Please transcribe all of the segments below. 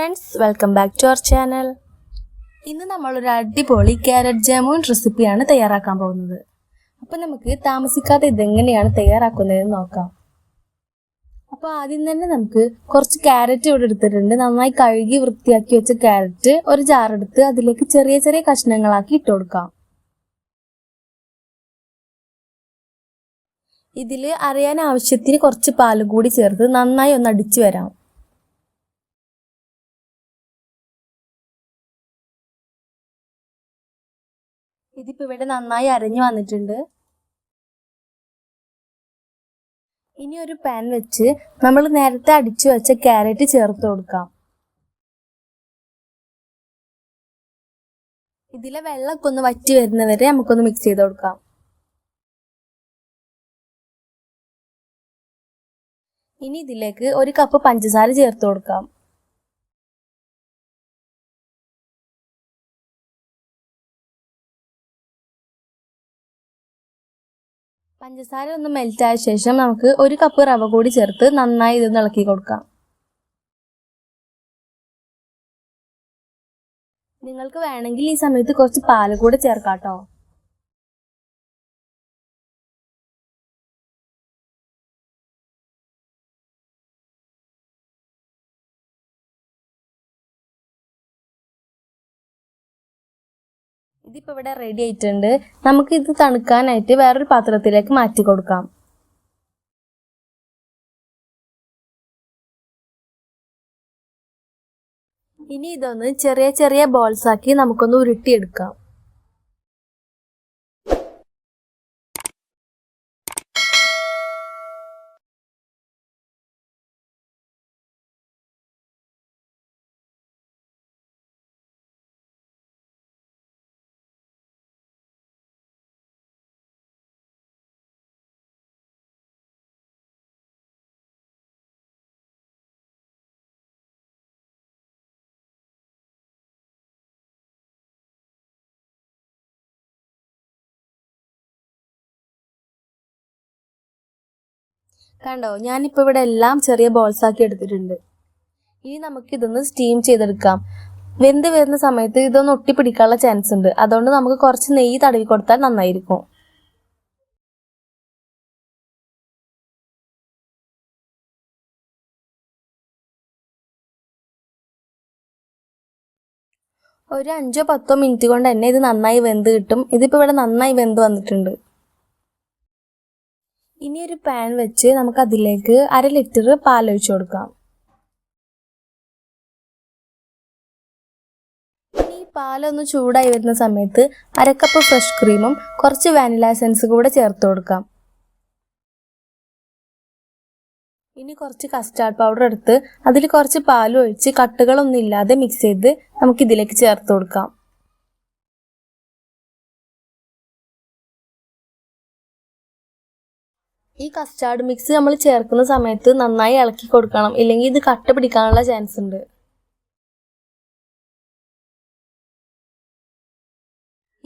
friends, welcome back to our channel. ഇന്ന് നമ്മൾ ഒരു അടിപൊളി ക്യാരറ്റ് ജാമുൻ റെസിപ്പിയാണ് തയ്യാറാക്കാൻ പോകുന്നത്. അപ്പോൾ നമുക്ക് താമസിക്കാതെ ഇതെങ്ങനെയാണ് തയ്യാറാക്കുന്നതെന്ന് നോക്കാം. അപ്പോൾ ആദ്യം തന്നെ നമുക്ക് കുറച്ച് ക്യാരറ്റ് ഇവിടെ എടുത്തിട്ടുണ്ട്. നന്നായി കഴുകി വൃത്തിയാക്കി വെച്ച ക്യാരറ്റ് ഒരു ജാർ എടുത്ത് അതിലേക്ക് ചെറിയ ചെറിയ കഷ്ണങ്ങളാക്കി ഇട്ട് കൊടുക്കാം. ഇതിൽ അരയാൻ ആവശ്യത്തിന് കുറച്ച് പാൽ കൂടി ചേർത്ത് നന്നായി ഒന്ന് അടിച്ചു വരാം. ഇതിപ്പോൾ ഇവിടെ നന്നായി അരഞ്ഞു വന്നിട്ടുണ്ട്. ഇനി ഒരു പാൻ വെച്ച് നമ്മൾ നേരത്തെ അടിച്ചു വെച്ച ക്യാരറ്റ് ചേർത്ത് കൊടുക്കാം. ഇതിലെ വെള്ളമൊക്കെ ഒന്ന് വറ്റി വരുന്നവരെ നമുക്കൊന്ന് മിക്സ് ചെയ്ത് കൊടുക്കാം. ഇനി ഇതിലേക്ക് ഒരു കപ്പ് പഞ്ചസാര ചേർത്ത് കൊടുക്കാം. പഞ്ചസാര ഒന്ന് മെൽറ്റ് ആയ ശേഷം നമുക്ക് ഒരു കപ്പ് റവ കൂടി ചേർത്ത് നന്നായി ഇതൊന്ന് ഇളക്കി കൊടുക്കാം. നിങ്ങൾക്ക് വേണമെങ്കിൽ ഈ സമയത്ത് കുറച്ച് പാൽ കൂടെ ചേർക്കാം കേട്ടോ. ഇതിപ്പോൾ ഇവിടെ റെഡി ആയിട്ടുണ്ട്. നമുക്ക് ഇത് തണുക്കാനായിട്ട് വേറൊരു പാത്രത്തിലേക്ക് മാറ്റി കൊടുക്കാം. ഇനി ഇതൊന്ന് ചെറിയ ചെറിയ ബോൾസ് ആക്കി നമുക്കൊന്ന് ഉരുട്ടിയെടുക്കാം. കണ്ടോ, ഞാനിപ്പോൾ ഇവിടെ എല്ലാം ചെറിയ ബോൾസ് ആക്കി എടുത്തിട്ടുണ്ട്. ഇനി നമുക്കിതൊന്ന് സ്റ്റീം ചെയ്തെടുക്കാം. വെന്ത് വരുന്ന സമയത്ത് ഇതൊന്ന് ഒട്ടിപ്പിടിക്കാനുള്ള ചാൻസ് ഉണ്ട്. അതുകൊണ്ട് നമുക്ക് കുറച്ച് നെയ്യ് തടവി കൊടുത്താൽ നന്നായിരിക്കും. ഒരു 5-10 മിനിറ്റ് കൊണ്ട് തന്നെ ഇത് നന്നായി വെന്ത് കിട്ടും. ഇതിപ്പോൾ ഇവിടെ നന്നായി വെന്ത് വന്നിട്ടുണ്ട്. ഇനി ഒരു പാൻ വെച്ച് നമുക്ക് അതിലേക്ക് 1/2 ലിറ്റർ പാൽ ഒഴിച്ചു കൊടുക്കാം. ഇനി ഈ പാലൊന്ന് ചൂടായി വരുന്ന സമയത്ത് 1/2 കപ്പ് ഫ്രഷ് ക്രീമും കുറച്ച് വാനില എസൻസ് കൂടെ ചേർത്ത് കൊടുക്കാം. ഇനി കുറച്ച് കസ്റ്റാർഡ് പൗഡർ എടുത്ത് അതിൽ കുറച്ച് പാൽ ഒഴിച്ച് കട്ടുകളൊന്നും ഇല്ലാതെ മിക്സ് ചെയ്ത് നമുക്കിതിലേക്ക് ചേർത്ത് കൊടുക്കാം. ഈ കസ്റ്റാർഡ് മിക്സ് നമ്മൾ ചേർക്കുന്ന സമയത്ത് നന്നായി ഇളക്കി കൊടുക്കണം, ഇല്ലെങ്കിൽ ഇത് കട്ട പിടിക്കാനുള്ള ചാൻസ് ഉണ്ട്.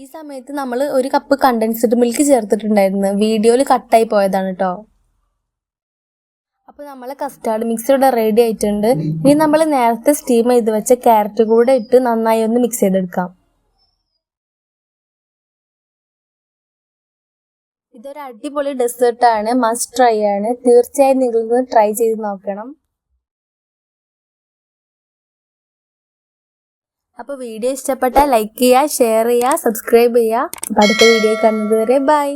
ഈ സമയത്ത് നമ്മൾ ഒരു കപ്പ് കണ്ടൻസ്ഡ് മിൽക്ക് ചേർത്തിട്ടുണ്ടായിരുന്നു. വീഡിയോയിൽ കട്ടായി പോയതാണ് കേട്ടോ. അപ്പോൾ നമ്മളെ കസ്റ്റാർഡ് മിക്സ് ഇവിടെ റെഡി ആയിട്ടുണ്ട്. ഇനി നമ്മൾ നേരത്തെ സ്റ്റീം ചെയ്ത് വെച്ച ക്യാരറ്റ് കൂടെ ഇട്ട് നന്നായി ഒന്ന് മിക്സ് ചെയ്തെടുക്കാം. ഇതൊരു അടിപൊളി ഡെസേർട്ടാണ്, മസ്റ്റ് ട്രൈ ആണ്. തീർച്ചയായും നിങ്ങളിത് ട്രൈ ചെയ്ത് നോക്കണം. അപ്പോൾ വീഡിയോ ഇഷ്ടപ്പെട്ടാൽ ലൈക്ക് ചെയ്യുക, ഷെയർ ചെയ്യുക, സബ്സ്ക്രൈബ് ചെയ്യുക. അപ്പോൾ അടുത്ത വീഡിയോ കാണുന്നത് വരെ ബൈ.